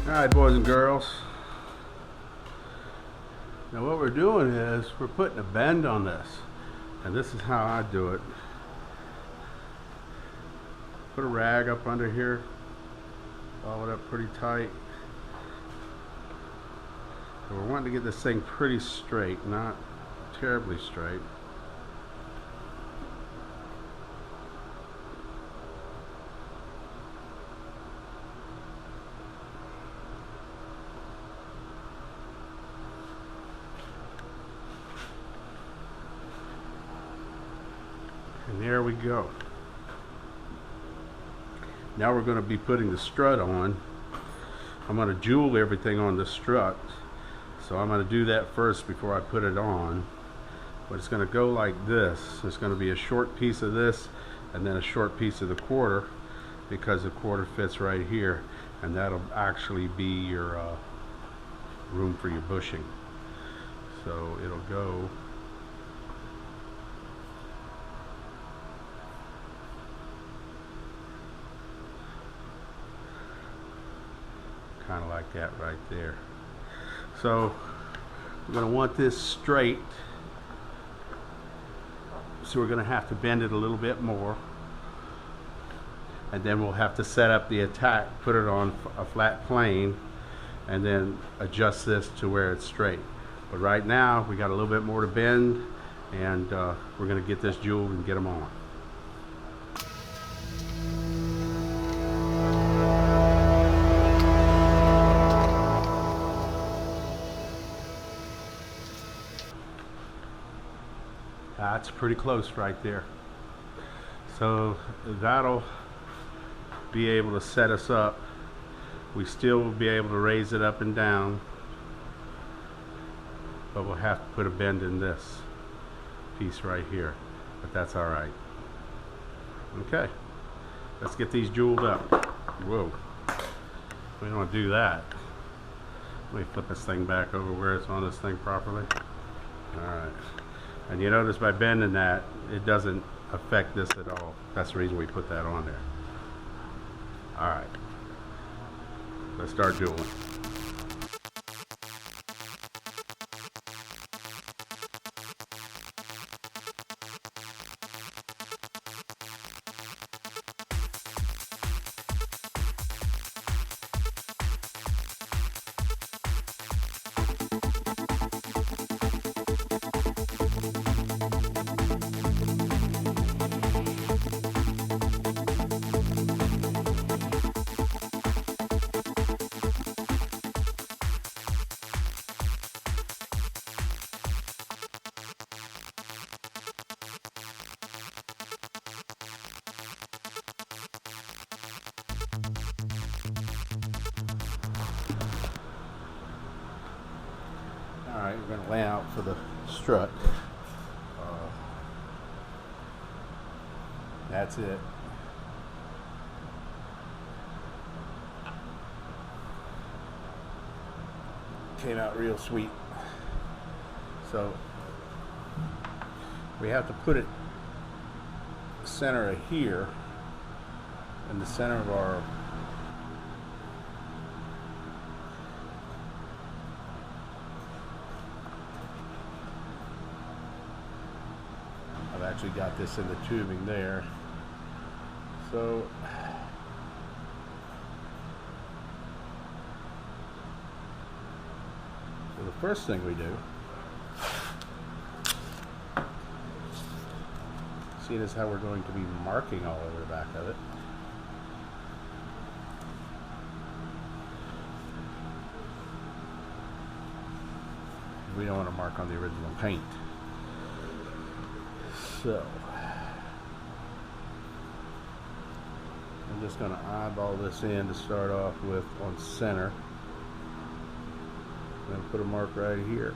Alright, boys and girls, now what we're doing is we're putting a bend on this, and this is how I do it. Put a rag up under here, follow it up pretty tight. So we're wanting to get this thing pretty straight, not terribly straight. And there we go. Now we're going to be putting the strut on. I'm going to jewel everything on the strut. So I'm going to do that first before I put it on. But it's going to go like this. It's going to be a short piece of this and then a short piece of the quarter, because the quarter fits right here. And that'll actually be your room for your bushing. So it'll go kind of like that right there. So we're going to want this straight, so we're going to have to bend it a little bit more, and then we'll have to set up the attack, put it on a flat plane, and then adjust this to where it's straight. But right now we got a little bit more to bend, and we're going to get this jeweled and get them on. That's pretty close right there. So that'll be able to set us up. We still will be able to raise it up and down, but we'll have to put a bend in this piece right here. But that's all right. Okay, let's get these jeweled up. Whoa, we don't want to do that. Let me flip this thing back over where it's on this thing properly. All right. And you notice by bending that, it doesn't affect this at all. That's the reason we put that on there. All right, let's start jeweling. Alright, we're going to lay out for the strut. That's it. Came out real sweet. So we have to put it center of here, in the center of our actually got this in the tubing there. So the first thing we do, see this how we're going to be marking all over the back of it. We don't want to mark on the original paint. So I'm just going to eyeball this in to start off with on center. Then put a mark right here.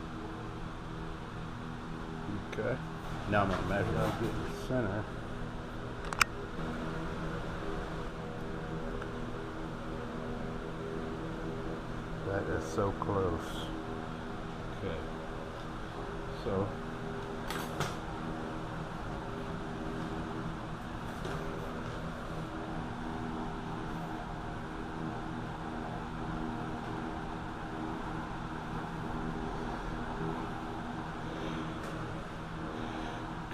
Okay. Now I'm going to measure out, get the center. That is so close. Okay. So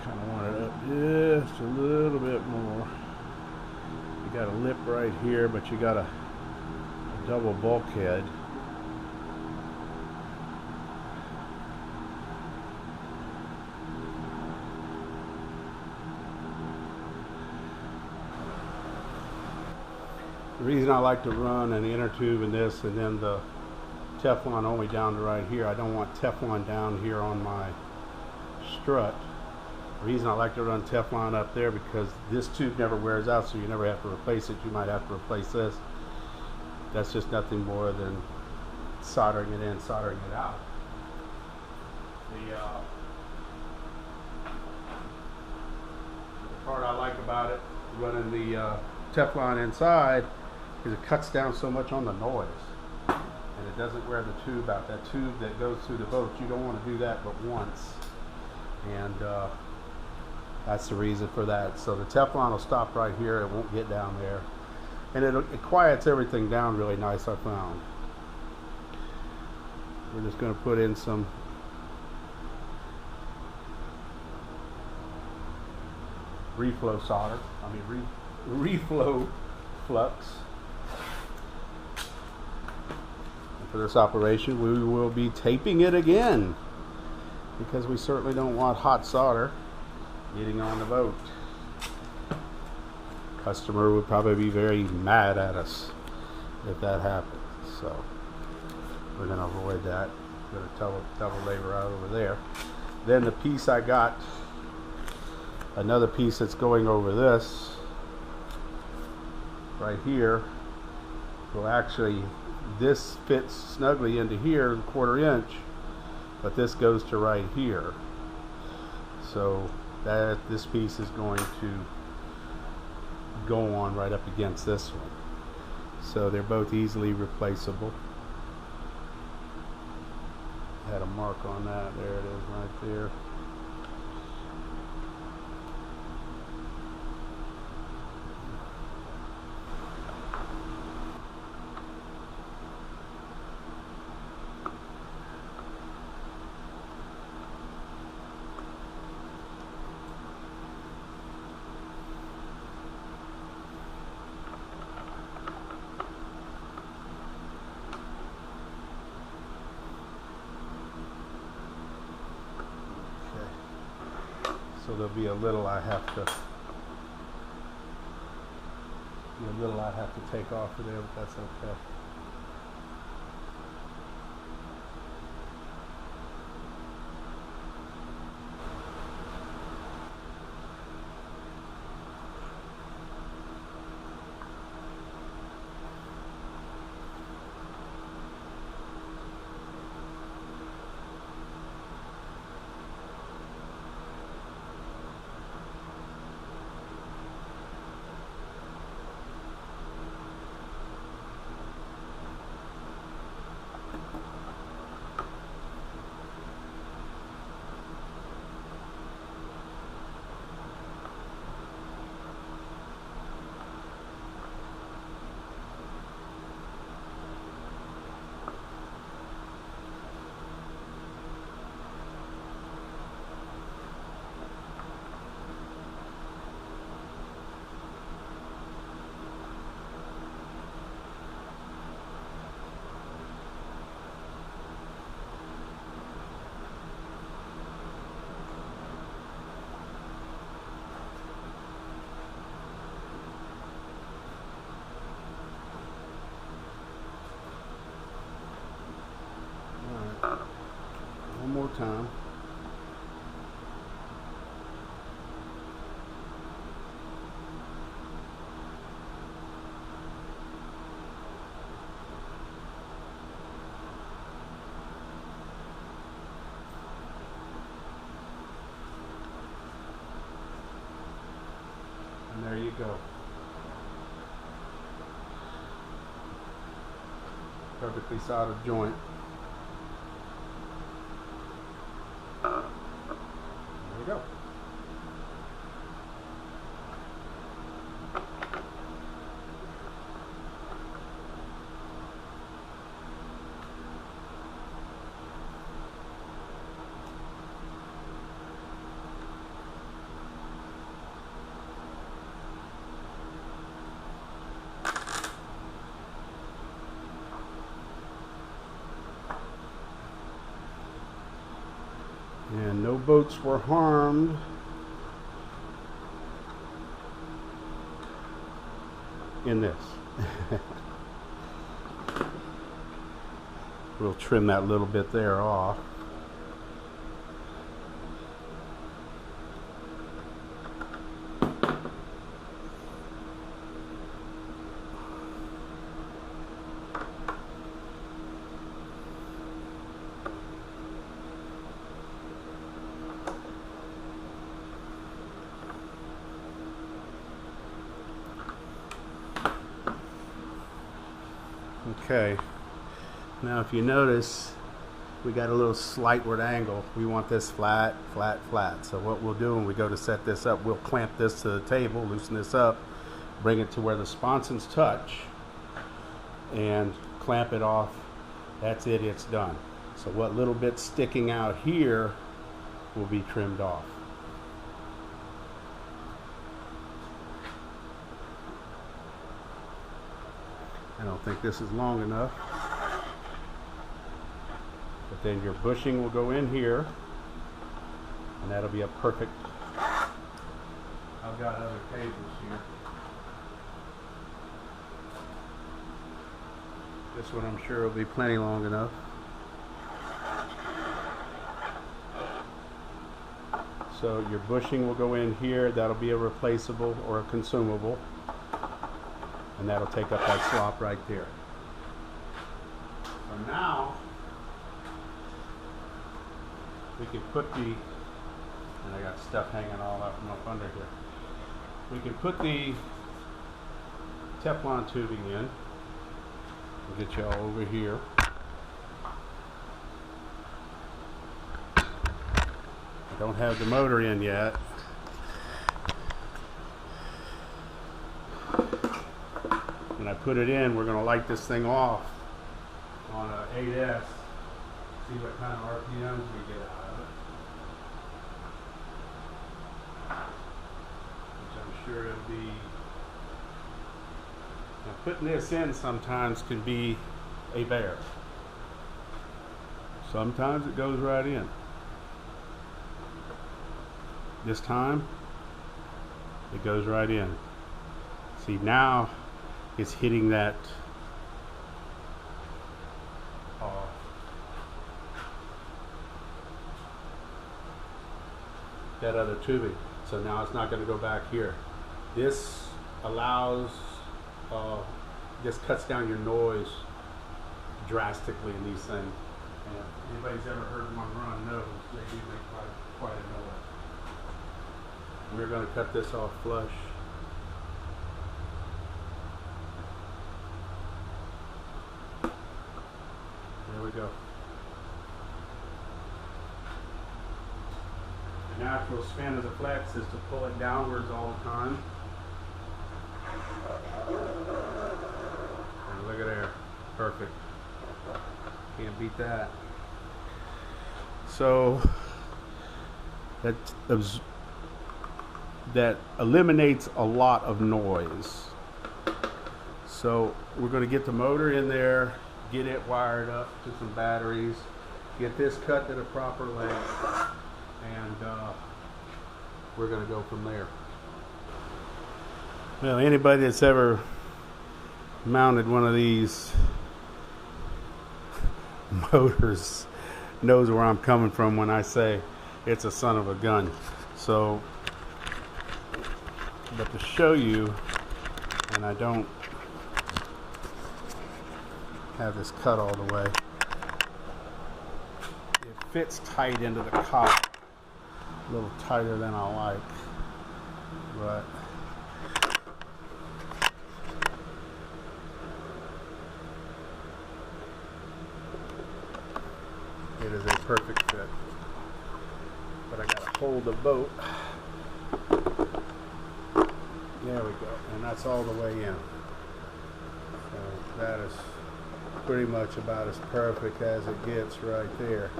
kind of want it up just a little bit more. You got a lip right here, but you got a double bulkhead. The reason I like to run an inner tube in this and then the Teflon only down to right here, I don't want Teflon down here on my strut. The reason I like to run Teflon up there because this tube never wears out, so you never have to replace it. You might have to replace this. That's just nothing more than soldering it in, soldering it out. The part I like about it, running the Teflon inside, is it cuts down so much on the noise. And it doesn't wear the tube out. That tube that goes through the boat, you don't want to do that but once. And that's the reason for that. So the Teflon will stop right here. It won't get down there. And it quiets everything down really nice, I found. We're just going to put in some reflow solder. Reflow flux. And for this operation, we will be taping it again, because we certainly don't want hot solder getting on the boat. Customer would probably be very mad at us if that happened. So we're going to avoid that. Going to double labor out over there. Then the piece I got, another piece that's going over this right here, will actually, this fits snugly into here, 1/4 inch, but this goes to right here. So that this piece is going to go on right up against this one. So they're both easily replaceable. Had a mark on that. There it is right there. So there'll be a little I have to take off of there, but that's okay. One more time. And there you go. Perfectly soldered joint. we go. And no boats were harmed. In this. We'll trim that little bit there off. Okay, now if you notice, we got a little slightward angle. We want this flat, flat, flat. So what we'll do when we go to set this up, we'll clamp this to the table, loosen this up, bring it to where the sponsons touch, and clamp it off. That's it, it's done. So what little bit's sticking out here will be trimmed off. I don't think this is long enough. But then your bushing will go in here, and that'll be a perfect. I've got other cables here. This one I'm sure will be plenty long enough. So your bushing will go in here. That'll be a replaceable or a consumable. And that'll take up that slop right there. So now we can put the, and I got stuff hanging all out from up under here. We can put the Teflon tubing in. We'll get you all over here. I don't have the motor in yet. When I put it in, we're going to light this thing off on a 8S, see what kind of RPMs we get out of it. Which I'm sure it'll be. Now putting this in sometimes can be a bear. Sometimes it goes right in. This time, it goes right in. See, now it's hitting that that other tubing. So now it's not going to go back here. This allows, this cuts down your noise drastically in these things. And if anybody's ever heard one run knows they do make quite a noise. We're going to cut this off flush. There we go. The natural spin of the flex is to pull it downwards all the time. And look at there. Perfect. Can't beat that. So that eliminates a lot of noise. So we're going to get the motor in there, get it wired up to some batteries, get this cut to the proper length, and we're going to go from there. Well, anybody that's ever mounted one of these motors knows where I'm coming from when I say it's a son of a gun. So, but to show you, and I don't have this cut all the way, it fits tight into the cop, a little tighter than I like, but it is a perfect fit. but I gotta hold the boat. There we go, and that's all the way in. So that is pretty much about as perfect as it gets right there.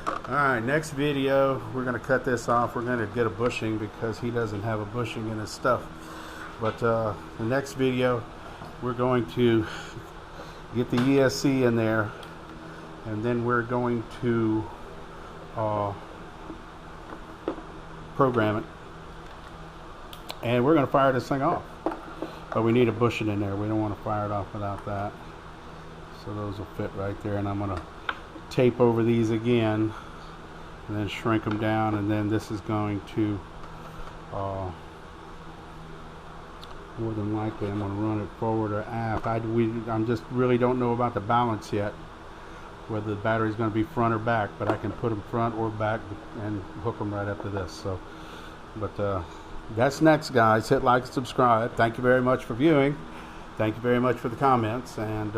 Alright, next video, we're going to cut this off. We're going to get a bushing because he doesn't have a bushing in his stuff. But the next video, we're going to get the ESC in there, and then we're going to program it. And we're going to fire this thing off. But we need a bushing in there. We don't want to fire it off without that. So those will fit right there, and I'm going to tape over these again and then shrink them down, and then this is going to more than likely I'm going to run it forward or aft. I'm just really don't know about the balance yet, whether the battery's going to be front or back, but I can put them front or back and hook them right up to this. So but that's next, guys. Hit like and subscribe. Thank you very much for viewing. Thank you very much for the comments, and